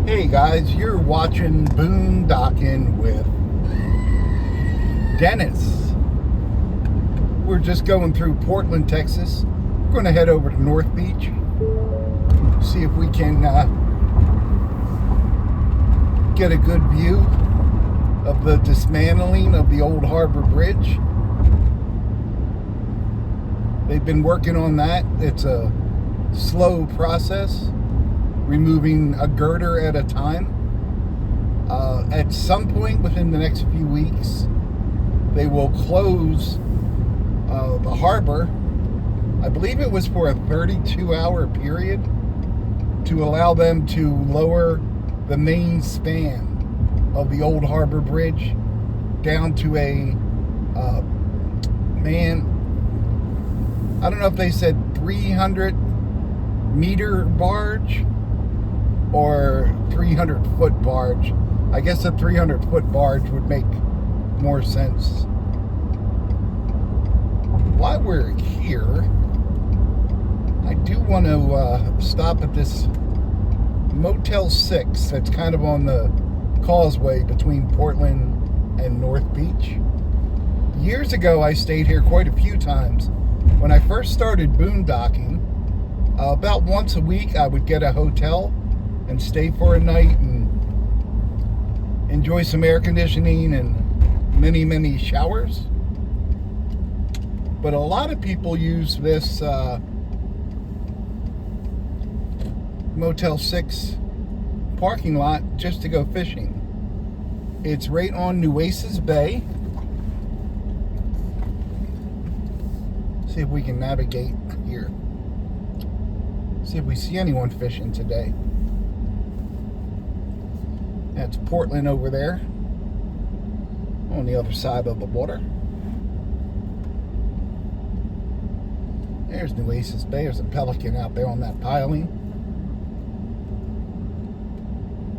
Hey guys, you're watching Boondocking with Dennis. We're just going through Portland, Texas. We're going to head over to North Beach, see if we can get a good view of the dismantling of the old harbor bridge. They've been working on that. It's a slow process, removing a girder at a time. At some point within the next few weeks, they will close the harbor. I believe it was for a 32-hour period to allow them to lower the main span of the old harbor bridge down to a I don't know if they said 300-meter barge or 300-foot barge. I guess a 300-foot barge would make more sense. While we're here, I do want to stop at this Motel 6 that's kind of on the causeway between Portland and North Beach. Years ago, I stayed here quite a few times. When I first started boondocking, about once a week I would get a hotel and stay for a night and enjoy some air conditioning and many showers. But a lot of people use this Motel 6 parking lot just to go fishing. It's right on Nueces Bay. See if we can navigate here. See if we see anyone fishing today. That's Portland over there on the other side of the water. There's Nueces Bay. There's a pelican out there on that piling.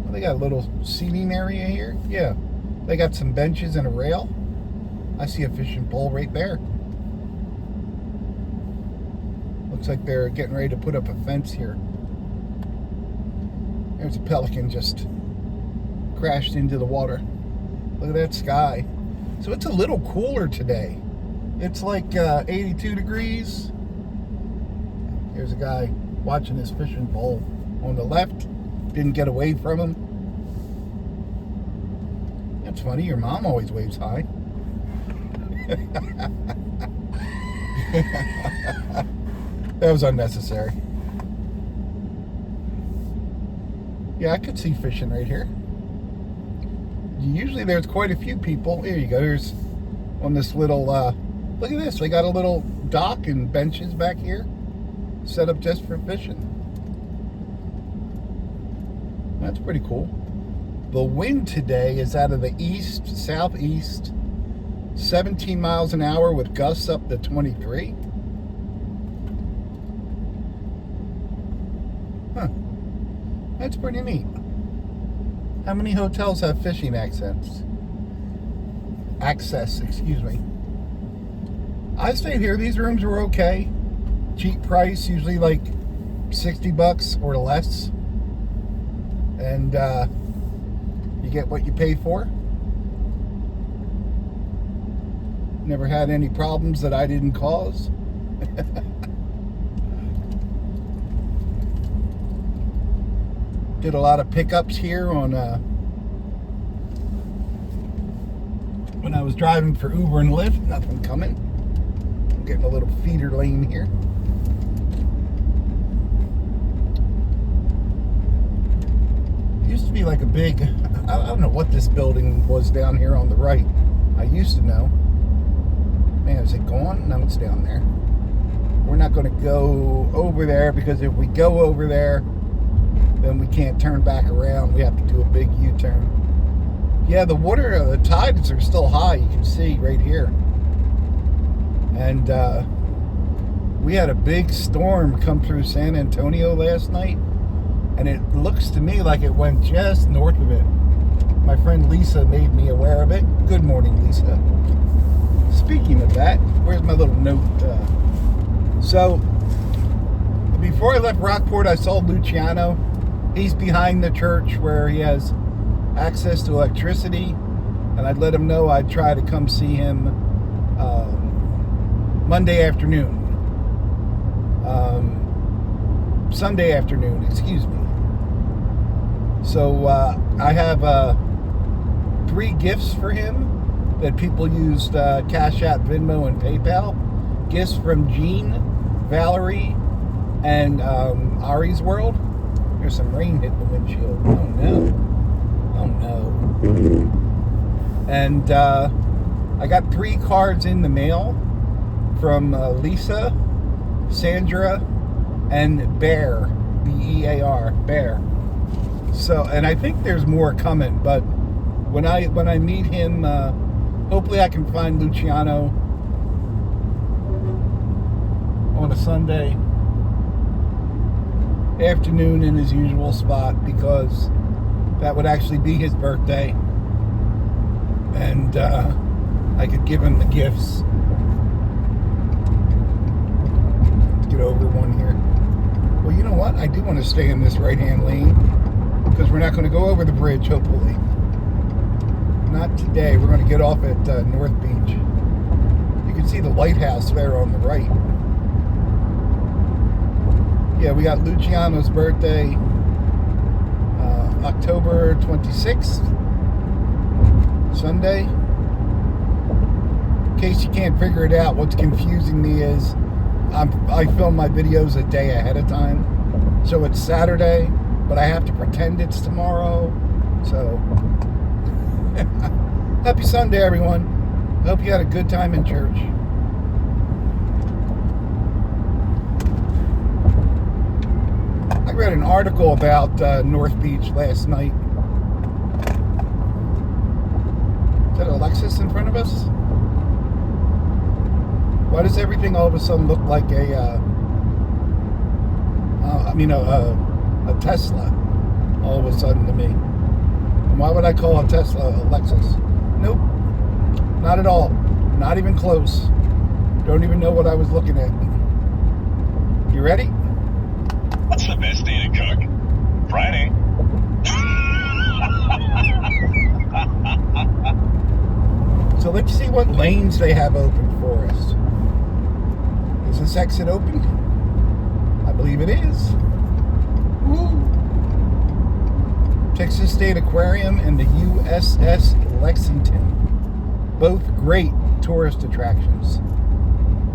Well, they got a little seating area here. Yeah, they got some benches and a rail. I see a fishing pole right there. Looks like they're getting ready to put up a fence here. There's a pelican just crashed into the water. Look at that sky. So it's a little cooler today. It's like 82 degrees. Here's a guy watching his fishing pole on the left. Didn't get away from him. That's funny. Your mom always waves high. That was unnecessary. Yeah, I could see fishing right here. Usually there's quite a few people. Here you go. There's on this little, look at this. They got a little dock and benches back here set up just for fishing. That's pretty cool. The wind today is out of the east, southeast, 17 miles an hour with gusts up to 23. Huh. That's pretty neat. How many hotels have fishing access, excuse me. I stayed here. These rooms were okay. Cheap price, usually like $60 or less. And you get what you pay for. Never had any problems that I didn't cause. Did a lot of pickups here on when I was driving for Uber and Lyft. Nothing coming. I'm getting a little feeder lane here. It used to be like a big, I don't know what this building was down here on the right. I used to know. Man, is it gone? No, it's down there. We're not going to go over there because if we go over there, then we can't turn back around. We have to do a big U-turn. Yeah, the water, the tides are still high. You can see right here. And we had a big storm come through San Antonio last night. And it looks to me like it went just north of it. My friend Lisa made me aware of it. Good morning, Lisa. Speaking of that, where's my little note? So, before I left Rockport, I saw Luciano. he's behind the church where he has access to electricity, and I'd let him know I'd try to come see him Monday afternoon. Sunday afternoon, excuse me. So I have 3 gifts for him that people used Cash App, Venmo, and PayPal. Gifts from Jean, Valerie, and Ari's World. There's some rain hitting the windshield. Oh no. Oh no. And I got 3 cards in the mail from Lisa, Sandra, and Bear, B-E-A-R, Bear. So, and I think there's more coming, but when I meet him, hopefully I can find Luciano on a Sunday afternoon in his usual spot, because that would actually be his birthday, and I could give him the gifts. Let's get over one here. Well, you know what? I do want to stay in this right-hand lane, because we're not going to go over the bridge, hopefully. Not today. We're going to get off at North Beach. You can see the lighthouse there on the right. Yeah, we got Luciano's birthday, October 26th, Sunday. In case you can't figure it out, what's confusing me is I film my videos a day ahead of time. So it's Saturday, but I have to pretend it's tomorrow. So, happy Sunday, everyone. I hope you had a good time in church. I read an article about North Beach last night. Is that a Lexus in front of us? Why does everything all of a sudden look like a Tesla all of a sudden to me? And why would I call a Tesla a Lexus? Nope, not at all. Not even close. Don't even know what I was looking at. You ready? What's the best day to cook? Friday. So let's see what lanes they have open for us. Is this exit open? I believe it is. Woo! Texas State Aquarium and the USS Lexington. Both great tourist attractions.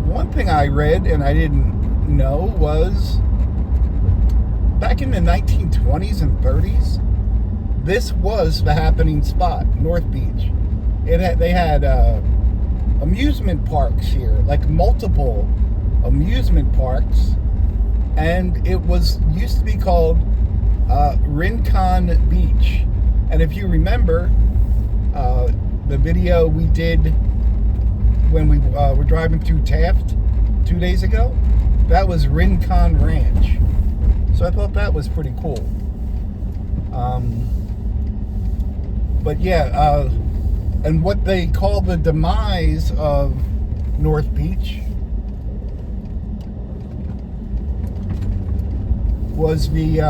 One thing I read and I didn't know was back in the 1920s and 30s, this was the happening spot, North Beach. They had amusement parks here, like multiple amusement parks, and it used to be called Rincon Beach. And if you remember the video we did when we were driving through Taft 2 days ago, that was Rincon Ranch. So I thought that was pretty cool. But yeah, and what they call the demise of North Beach was the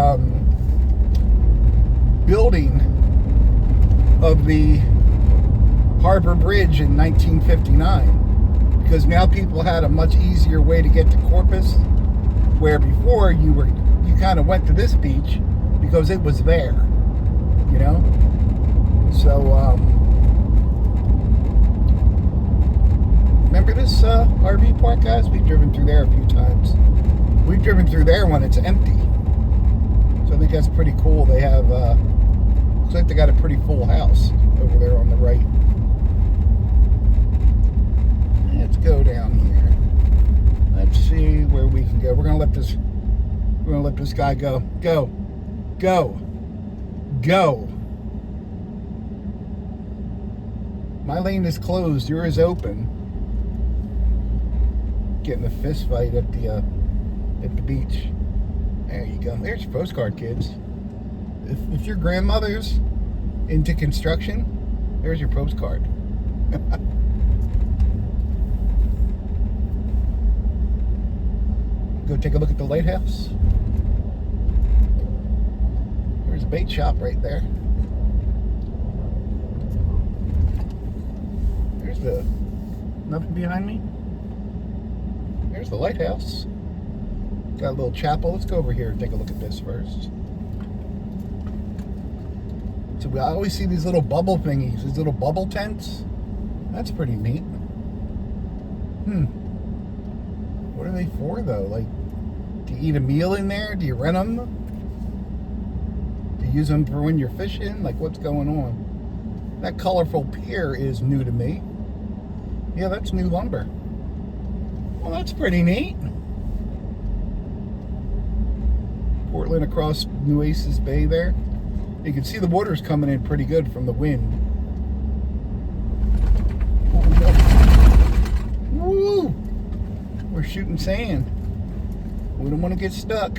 building of the Harbor Bridge in 1959, because now people had a much easier way to get to Corpus, where before you kind of went to this beach because it was there, you know. So remember this RV park, guys? We've driven through there a few times. We've driven through there when it's empty. So I think that's pretty cool. They have, looks like they got a pretty full house over there on the right. Let's go down here. Let's see where we can go. We're gonna let this guy go. Go. My lane is closed. Yours is open. Getting a fist fight at the beach. There you go. There's your postcard, kids. If your grandmother's into construction, there's your postcard. Go take a look at the lighthouse. bait shop right there. There's the... Nothing behind me? There's the lighthouse. Got a little chapel. Let's go over here and take a look at this first. So I always see these little bubble thingies, these little bubble tents. That's pretty neat. What are they for, though? Like, do you eat a meal in there? Do you rent them? Do you use them for when you're fishing? Like, what's going on? That colorful pier is new to me. Yeah, that's new lumber. Well, that's pretty neat. Portland across Nueces Bay there. You can see the water's coming in pretty good from the wind. Woo! We're shooting sand. We don't want to get stuck.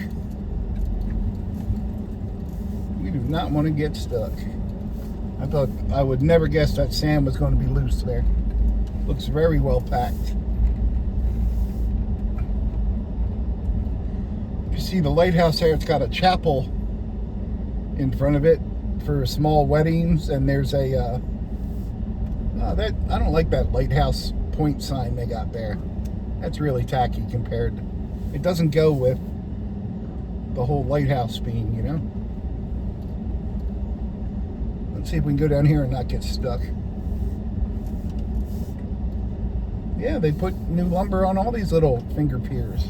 We do not want to get stuck. I would never guess that sand was going to be loose there. Looks very well packed. You see the lighthouse there, it's got a chapel in front of it for small weddings, and there's a I don't like that lighthouse point sign they got there. That's really tacky compared. It doesn't go with the whole lighthouse being, you know. Let's see if we can go down here and not get stuck. Yeah, they put new lumber on all these little finger piers.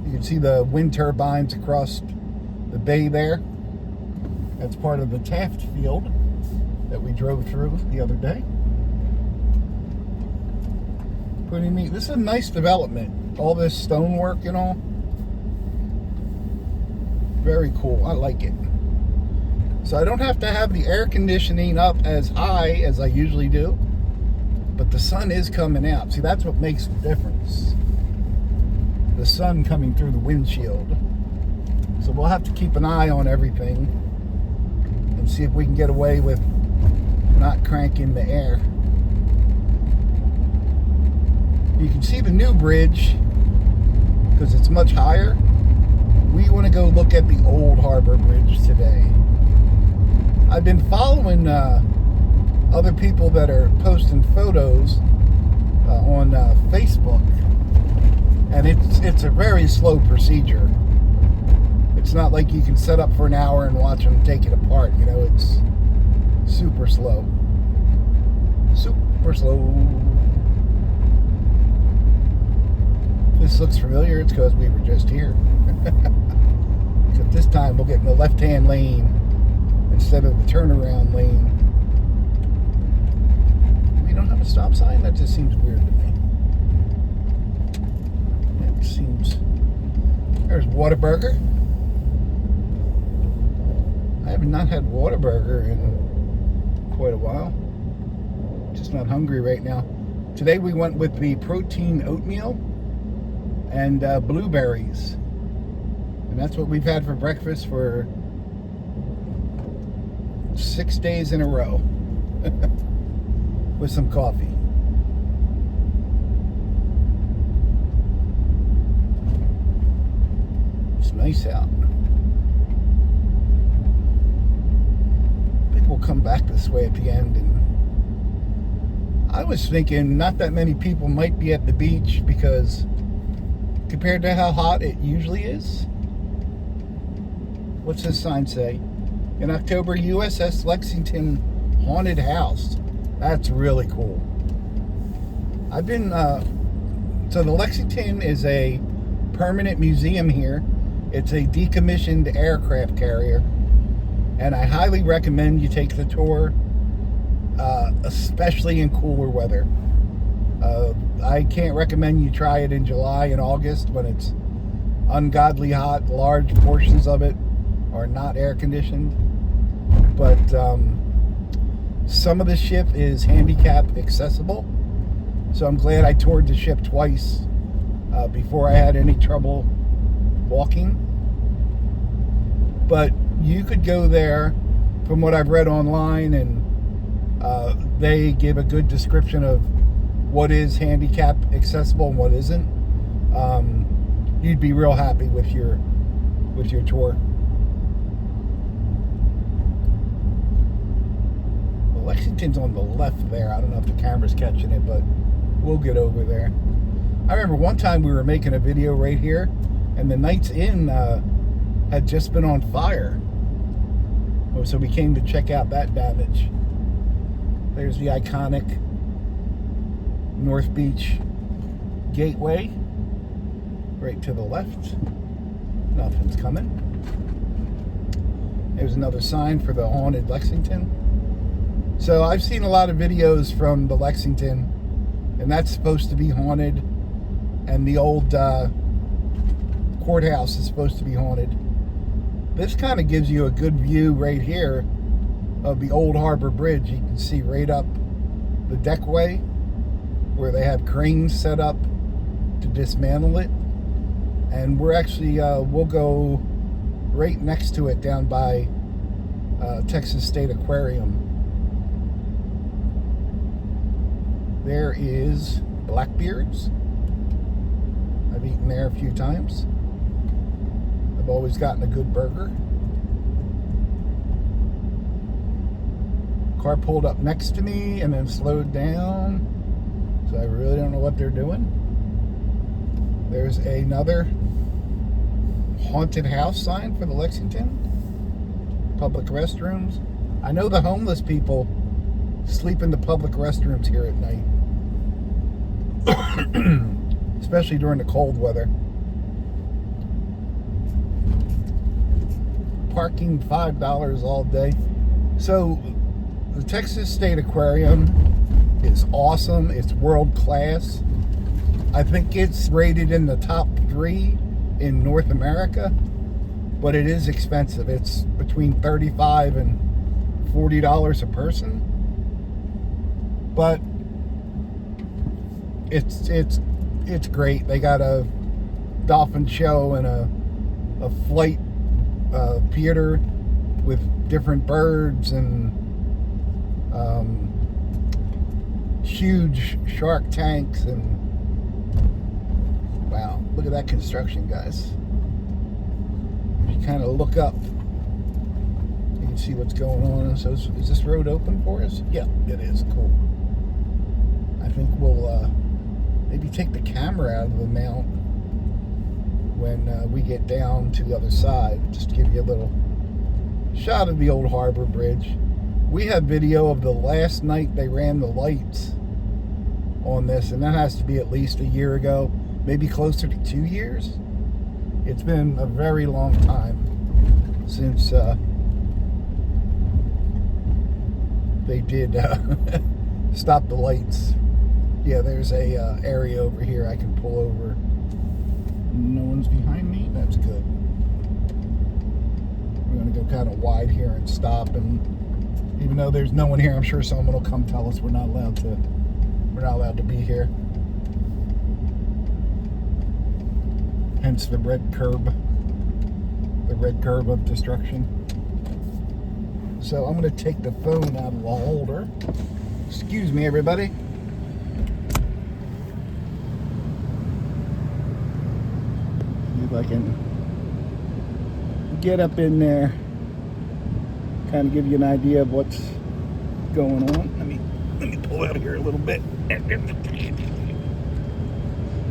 You can see the wind turbines across the bay there. That's part of the Taft field that we drove through the other day. Pretty neat. This is a nice development. All this stonework and all. Very cool. I like it. So I don't have to have the air conditioning up as high as I usually do. But the sun is coming out. See, that's what makes the difference. The sun coming through the windshield. So we'll have to keep an eye on everything and see if we can get away with not cranking the air. You can see the new bridge because it's much higher. We want to go look at the old harbor bridge today. I've been following other people that are posting photos on Facebook, and it's a very slow procedure. It's not like you can set up for an hour and watch them take it apart. You know, it's super slow. Super slow. If this looks familiar, it's because we were just here. Except this time we'll get in the left-hand lane instead of the turnaround lane. We don't have a stop sign? That just seems weird to me. It seems... There's Whataburger. I have not had Whataburger in quite a while. Just not hungry right now. Today we went with the protein oatmeal and blueberries. And that's what we've had for breakfast for 6 days in a row. With some coffee. It's nice out. I think we'll come back this way at the end. And I was thinking not that many people might be at the beach because compared to how hot it usually is. What's this sign say? In October, USS Lexington haunted house. That's really cool. I've been, so the Lexington is a permanent museum here. It's a decommissioned aircraft carrier. And I highly recommend you take the tour, especially in cooler weather. I can't recommend you try it in July and August when it's ungodly hot. Large portions of it are not air conditioned. But some of the ship is handicap accessible. So I'm glad I toured the ship twice before I had any trouble walking. But you could go there, from what I've read online, and they give a good description of what is handicap accessible and what isn't. you'd be real happy with your tour. Well, Lexington's on the left there. I don't know if the camera's catching it, but we'll get over there. I remember one time we were making a video right here, and the Knights Inn had just been on fire. So we came to check out that damage. There's the iconic North Beach Gateway. Right to the left. Nothing's coming. There's another sign for the haunted Lexington. So I've seen a lot of videos from the Lexington, and that's supposed to be haunted. And the old courthouse is supposed to be haunted. This kind of gives you a good view right here of the old Harbor Bridge. You can see right up the deckway where they have cranes set up to dismantle it. And we're actually, we'll go right next to it down by Texas State Aquarium. There is Blackbeard's. I've eaten there a few times. I've always gotten a good burger. Car pulled up next to me and then slowed down. So I really don't know what they're doing. There's another haunted house sign for the Lexington. Public restrooms. I know the homeless people sleep in the public restrooms here at night. Especially during the cold weather. Parking $5 all day. So the Texas State Aquarium is awesome. It's world class. I think it's rated in the top 3 in North America, but it is expensive. It's between $35 and $40 a person. But it's great. They got a dolphin show and a flight theater with different birds and huge shark tanks, and wow, look at that construction, guys. If you kind of look up, you can see what's going on. So is this road open for us? Yeah, it is. Cool. I think we'll maybe take the camera out of the mount when we get down to the other side, just to give you a little shot of the old Harbor Bridge. We have video of the last night they ran the lights on this, and that has to be at least a year ago, maybe closer to 2 years. It's been a very long time since they did stop the lights. Yeah, there's a area over here I can pull over. No one's behind me. That's good. We're going to go kind of wide here and stop, and even though there's no one here, I'm sure someone will come tell us we're not allowed to be here. Hence the red curb of destruction. So I'm going to take the phone out of the holder. Excuse me, everybody. See if I can get up in there, kind of give you an idea of what's going on. Let me pull out here a little bit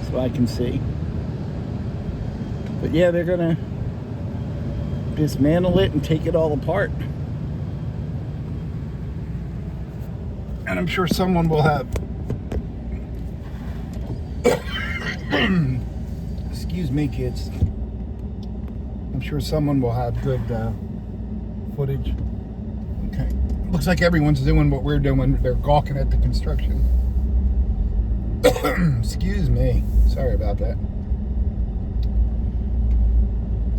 so I can see. But yeah, they're gonna dismantle it and take it all apart. And I'm sure someone will have excuse me, kids. I'm sure someone will have good footage. Okay. Looks like everyone's doing what we're doing. They're gawking at the construction. Excuse me. Sorry about that.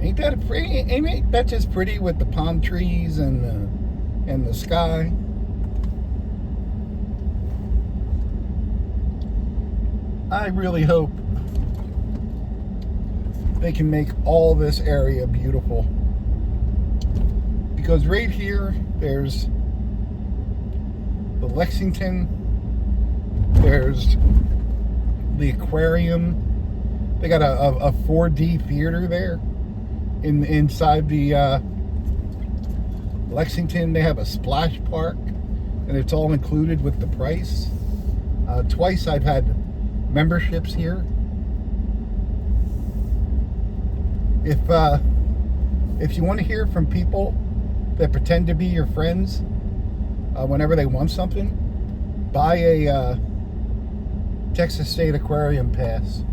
Ain't that just pretty with the palm trees and the sky? I really hope they can make all this area beautiful. Because right here, there's the Lexington, there's the aquarium, They got a 4D theater there inside the Lexington. They have a splash park, and it's all included with the price. Twice I've had memberships here. If you want to hear from people that pretend to be your friends whenever they want something, buy a Texas State Aquarium pass.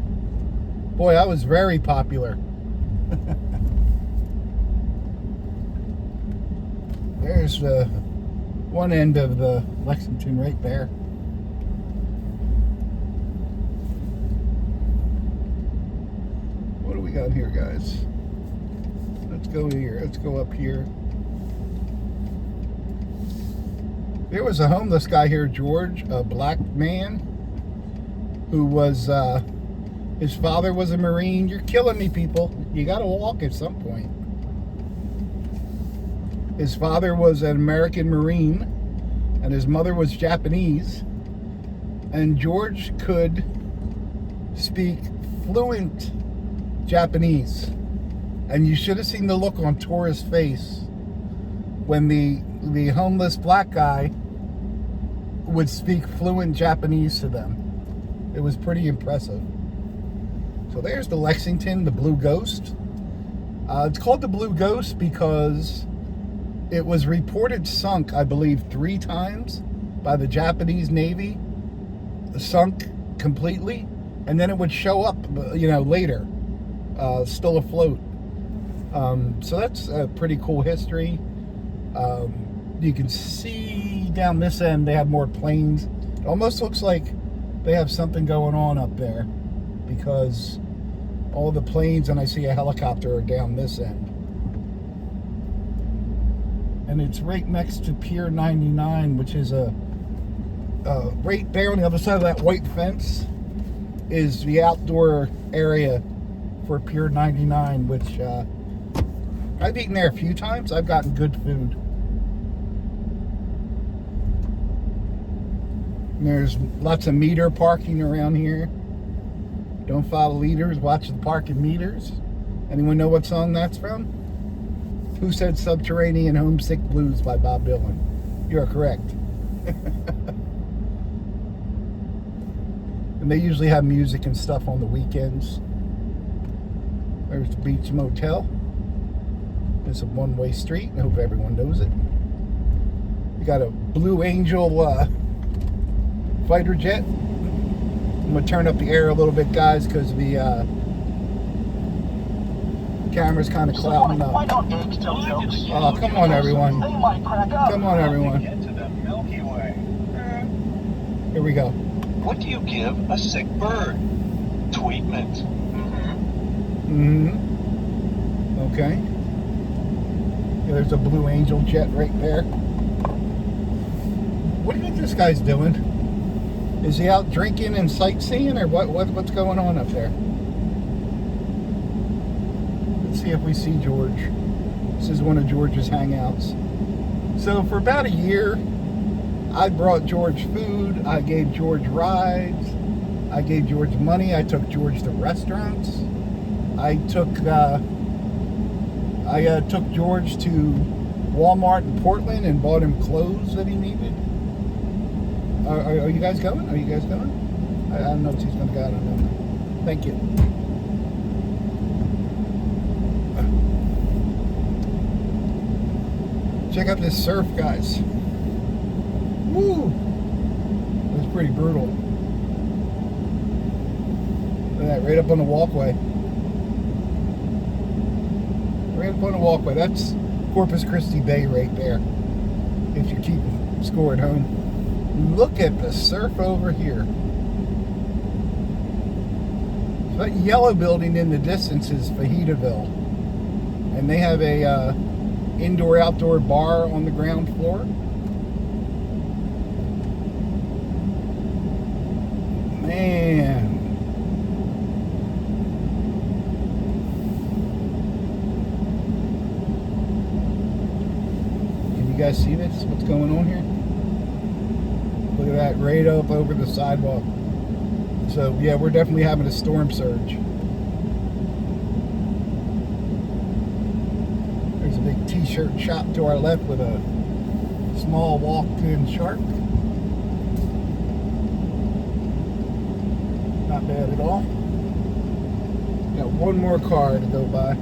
Boy, I was very popular. There's one end of the Lexington right there. What do we got here, guys? Let's go here. Let's go up here. There was a homeless guy here, George, a black man, who was, his father was a Marine. You're killing me, people. You gotta walk at some point. His father was an American Marine, and his mother was Japanese. And George could speak fluent Japanese. And you should have seen the look on Tora's face when the homeless black guy would speak fluent Japanese to them. It was pretty impressive. So there's the Lexington, the Blue Ghost. It's called the Blue Ghost because it was reported sunk, I believe, 3 times by the Japanese Navy. Sunk completely, and then it would show up, later, still afloat. So that's a pretty cool history. You can see down this end they have more planes. It almost looks like they have something going on up there because all the planes, and I see a helicopter, are down this end. And it's right next to Pier 99, which is right there on the other side of that white fence is the outdoor area for Pier 99, which I've eaten there a few times. I've gotten good food. And there's lots of meter parking around here. Don't follow leaders, watch the parking meters. Anyone know what song that's from? Who Said Subterranean Homesick Blues by Bob Dylan. You are correct. And they usually have music and stuff on the weekends. There's the Beach Motel. It's a one-way street. I hope everyone knows it. We got a Blue Angel fighter jet. I'm going to turn up the air a little bit, guys, because the camera's kind of clouding up. Oh, come on, everyone. Come on, everyone. Here we go. What do you give a sick bird? Tweetment. Okay. Yeah, there's a Blue Angel jet right there. What do you think this guy's doing? Is he out drinking and sightseeing, or what's going on up there? Let's see if we see George. This is one of George's hangouts. So for about a year, I brought George food. I gave George rides. I gave George money. I took George to restaurants. I took George to Walmart in Portland and bought him clothes that he needed. Are you guys going? Are you guys going? I don't know if he's going to go. I don't know. Thank you. Check out this surf, guys. Woo! It's pretty brutal. Look at that, right up on the walkway. Right up on the walkway. That's Corpus Christi Bay right there. If you keep score at home. Look at the surf over here. That yellow building in the distance is Fajitaville. And they have a indoor-outdoor bar on the ground floor. Man. Can you guys see this? What's going on here? Look at that, right up over the sidewalk. So yeah, we're definitely having a storm surge. t-shirt shop to our left with a small walked-in shark. Not bad at all. Got one more car to go by.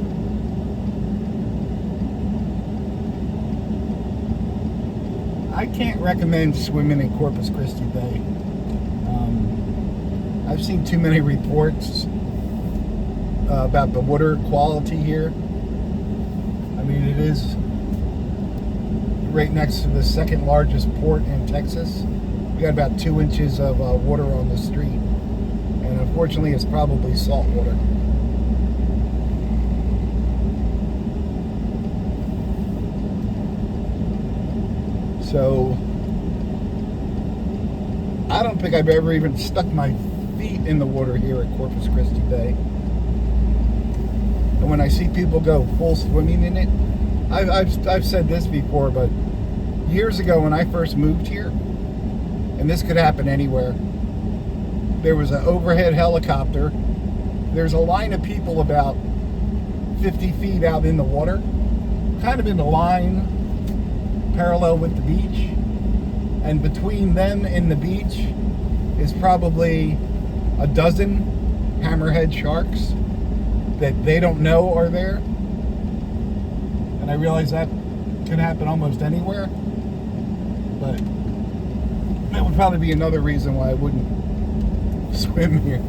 I can't recommend swimming in Corpus Christi Bay. I've seen too many reports about the water quality here. I mean, it is right next to the second largest port in Texas. We got about 2 inches of water on the street, and unfortunately it's probably salt water. So I don't think I've ever even stuck my feet in the water here at Corpus Christi Bay. And when I see people go full swimming in it, I've said this before, but years ago when I first moved here, and this could happen anywhere, there was an overhead helicopter. There's a line of people about 50 feet out in the water, kind of in the line parallel with the beach, and between them and the beach is probably a dozen hammerhead sharks that they don't know are there. And I realize that can happen almost anywhere, but that would probably be another reason why I wouldn't swim here.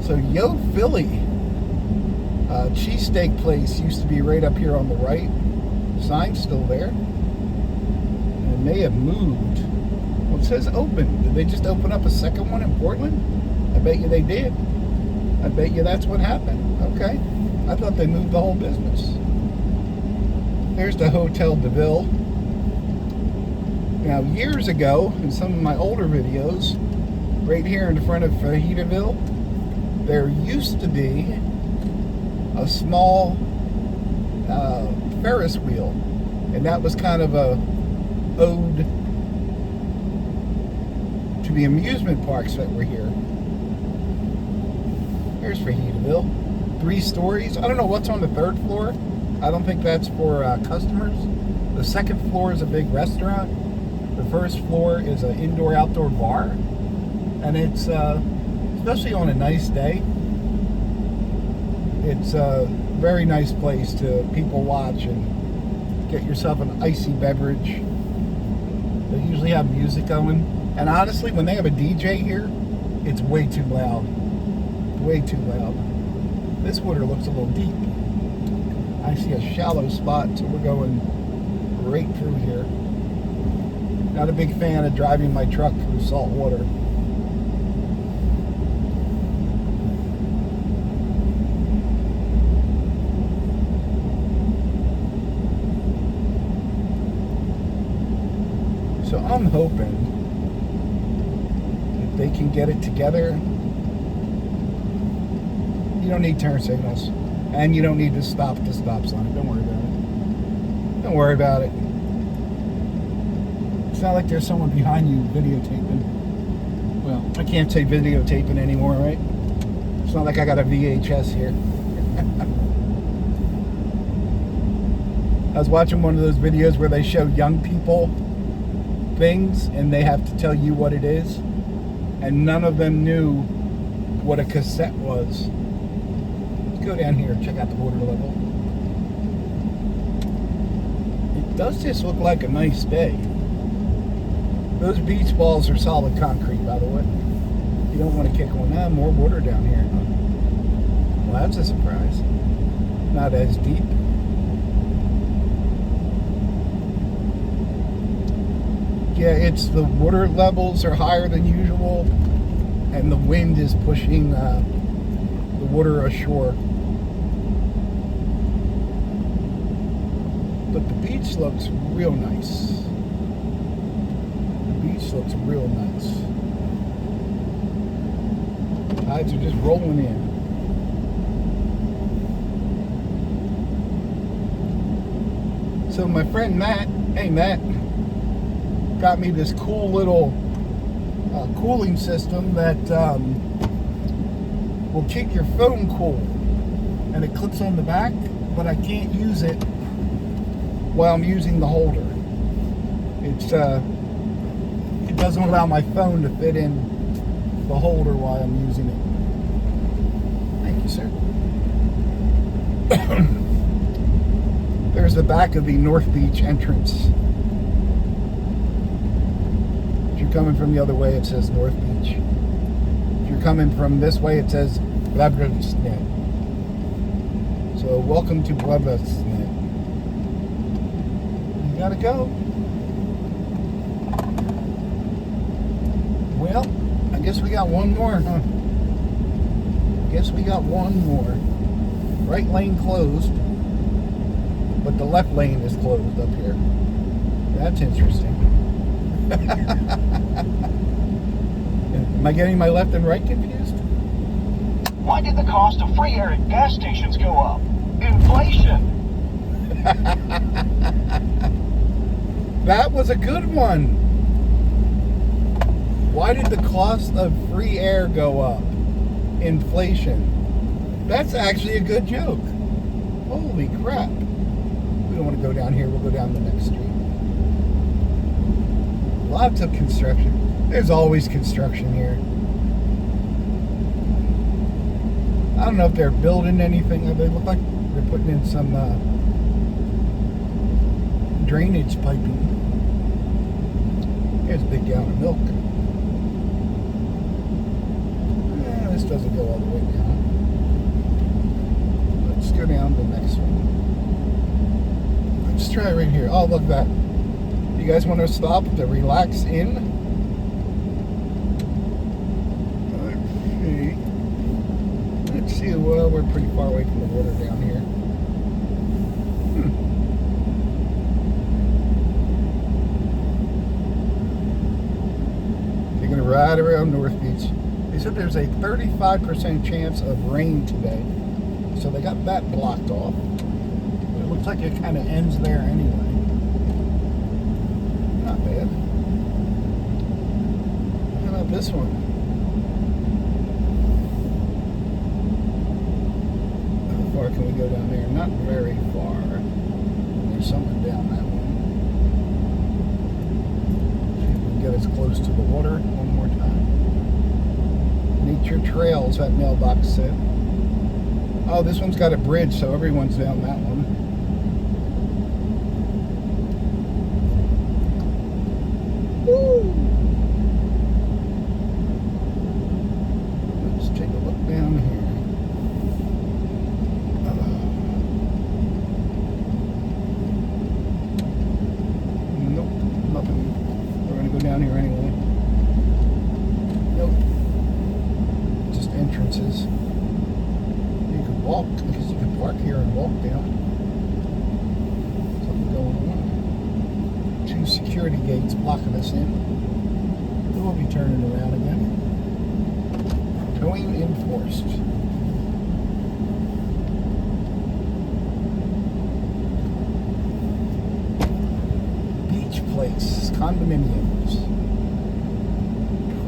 So Yo Philly, cheesesteak place used to be right up here on the right. Sign's still there. And they have moved. Well, it says open. Did they just open up a second one in Portland? I bet you they did. I bet you that's what happened. Okay. I thought they moved the whole business. There's the Hotel DeVille. Now, years ago, in some of my older videos, right here in front of Fajitoville, there used to be a small Ferris wheel, and that was kind of a ode to the amusement parks that were here. Here's Fajitoville. 3 stories. I don't know what's on the 3rd floor. I don't think that's for customers. The 2nd floor is a big restaurant. The 1st floor is an indoor-outdoor bar, and it's especially on a nice day, it's a very nice place to people watch and get yourself an icy beverage. They usually have music going, and honestly, when they have a DJ here, it's way too loud. Way too loud. This water looks a little deep. I see a shallow spot, so we're going right through here. Not a big fan of driving my truck through salt water. So I'm hoping that they can get it together. You don't need turn signals, and you don't need to stop at the stop sign. Don't worry about it. Don't worry about it. It's not like there's someone behind you videotaping. Well, I can't say videotaping anymore, right? It's not like I got a VHS here. I was watching one of those videos where they show young people things and they have to tell you what it is, and none of them knew what a cassette was. Let's go down here and check out the water level. It does just look like a nice day. Those beach balls are solid concrete, by the way. You don't want to kick one. More water down here. Well, that's a surprise. Not as deep. Yeah, it's the water levels are higher than usual, and the wind is pushing the water ashore. But the beach looks real nice. The beach looks real nice. Tides are just rolling in. So my friend Matt, hey Matt, got me this cool little cooling system that will keep your phone cool, and it clips on the back, but I can't use it while I'm using the holder. It doesn't allow my phone to fit in the holder while I'm using it. Thank you, sir. There's the back of the North Beach entrance. If you're coming from the other way, it says North Beach. If you're coming from this way, it says Blabresnet. So welcome to Blabresnet. You gotta go. Well, I guess we got one more, huh? Guess we got one more. Right lane closed, but the left lane is closed up here. That's interesting. Am I getting my left and right confused? Why did the cost of free air at gas stations go up? Inflation. That was a good one. Why did the cost of free air go up? Inflation. That's actually a good joke. Holy crap. We don't want to go down here. We'll go down the next street. Lots of construction. There's always construction here. I don't know if they're building anything. They look like they're putting in some drainage piping. Here's a big gallon of milk. This doesn't go all the way down. Let's go down to the next one. Let's try right here. Oh, look at that. You guys want to stop to relax in? Okay. Let's see. Well, we're pretty far away from the water down here. Taking a ride around North Beach. They said there's a 35% chance of rain today. So they got that blocked off. But it looks like it kind of ends there anyway. Not bad. How about this one? How far can we go down there? Not very far. There's something down that one. See if we can get as close to the water one more time. Nature Trails, that mailbox said. Oh, this one's got a bridge, so everyone's down that one. Woo! Let's take a look down here. Nope, nothing. We're going to go down here anyway. Nope. Just entrances. You could walk, because you can park here and walk down. Something going on. 2 security gates blocking us in. We'll be turning around again. Towing enforced. Beach Place, condominiums,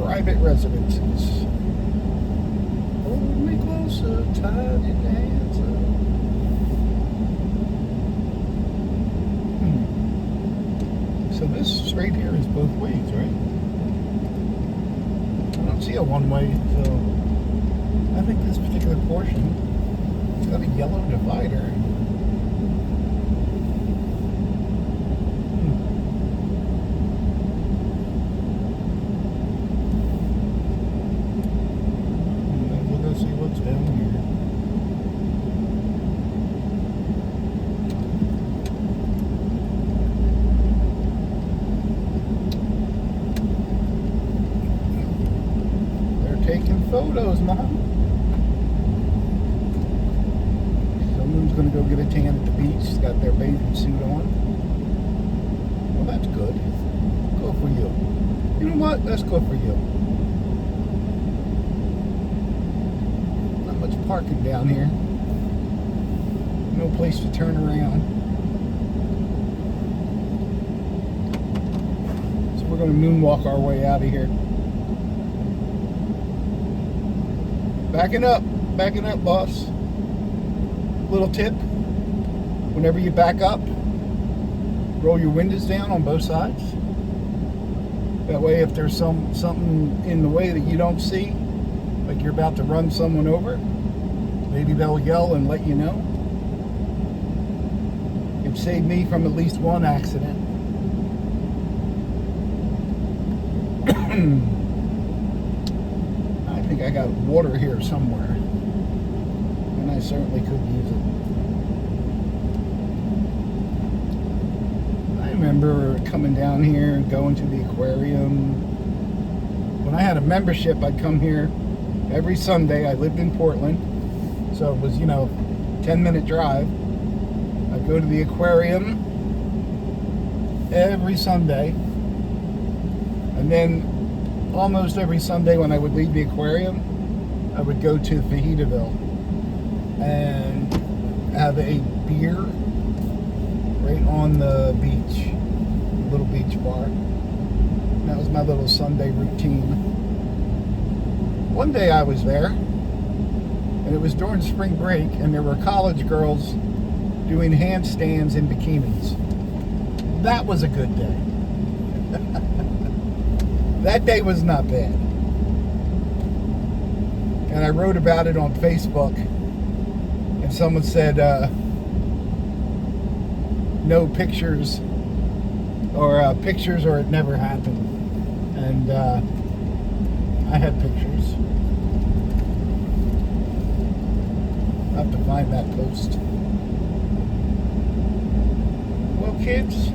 private residences. Hold me closer, tie your hands up. So this straight here is both ways, right? I don't see a one-way, so I think this particular portion has got a yellow divider. We'll go see what's down here. Taking photos, Mom. Someone's gonna go get a tan at the beach. She's got their bathing suit on. Well, that's good. Go for you. You know what? Let's go for you. Not much parking down here. No place to turn around. So we're gonna moonwalk our way out of here. Backing up, boss. Little tip, whenever you back up, roll your windows down on both sides. That way, if there's something in the way that you don't see, like you're about to run someone over, maybe they'll yell and let you know. It saved me from at least one accident. I think I got water here somewhere, and I certainly could use it. I remember coming down here and going to the aquarium. When I had a membership, I'd come here every Sunday. I lived in Portland, so it was, 10-minute drive. I'd go to the aquarium every Sunday, and then almost every Sunday when I would leave the aquarium, I would go to Fajitoville and have a beer right on the beach, little beach bar. And that was my little Sunday routine. One day I was there, and it was during spring break, and there were college girls doing handstands in bikinis. That was a good day. That day was not bad. And I wrote about it on Facebook, and someone said, no pictures, or pictures or it never happened. And I had pictures. I'll have to find that post. Well, kids,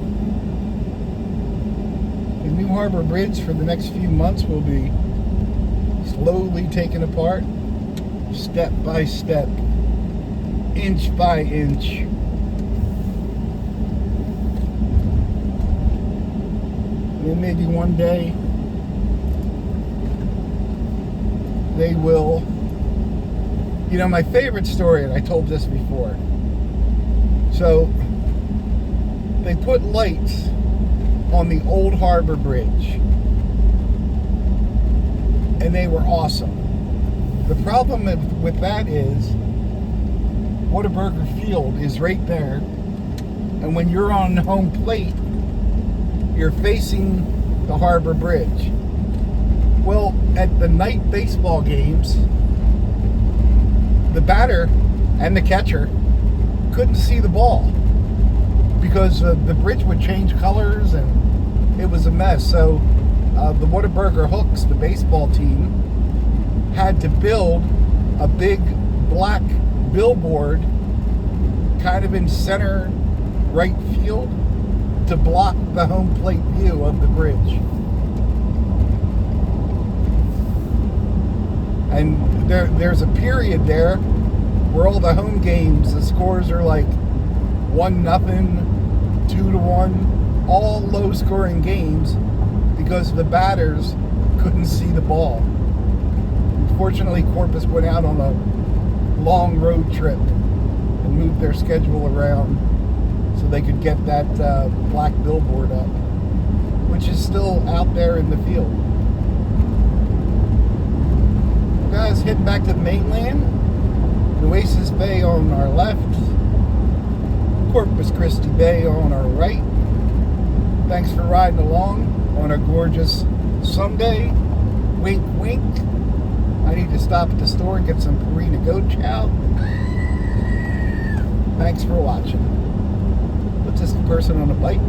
the New Harbor Bridge for the next few months will be slowly taken apart, step by step, inch by inch. And then maybe one day they will, my favorite story, and I told this before. So they put lights on the old Harbor Bridge, and they were awesome. The problem with that is Whataburger Field is right there, and when you're on home plate, you're facing the Harbor Bridge. Well, at the night baseball games, the batter and the catcher couldn't see the ball because the bridge would change colors, and it was a mess. So the Whataburger Hooks, the baseball team, had to build a big black billboard kind of in center right field to block the home plate view of the bridge. And there's a period there where all the home games, the scores are like 1-0, 2-1, all low scoring games because the batters couldn't see the ball. Unfortunately, Corpus went out on a long road trip and moved their schedule around so they could get that black billboard up, which is still out there in the field. Guys, heading back to the mainland. Oasis Bay on our left, Corpus Christi Bay on our right. Thanks for riding along on a gorgeous Sunday. Wink, wink. I need to stop at the store and get some Purina goat chow. Thanks for watching. What's this person on a bike?